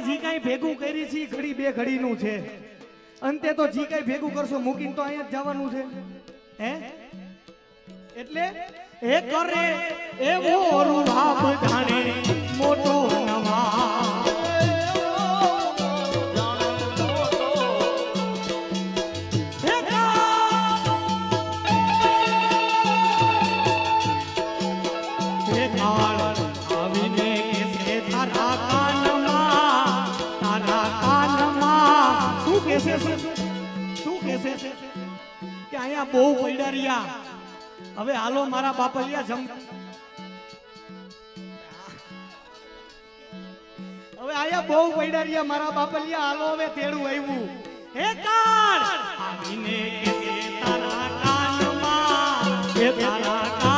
જી કાંઈ ભેગું કરી છે ઘડી બે ઘડીનું છે અંતે તો જી કાંઈ ભેગું કરશો મૂકીને તો અહીંયા જ જવાનું છે હે એટલે એ કરે એવો રૂપ જાણે મોટો નવા કે અહીંયા બહુ પૈડારિયા હવે હાલો મારા બાપલિયા જમ હવે આયા બહુ પૈડારિયા મારા બાપલિયા હાલો હવે તેડું આવ્યું હે કાન આવીને કે તારા કાનમાં કે તારા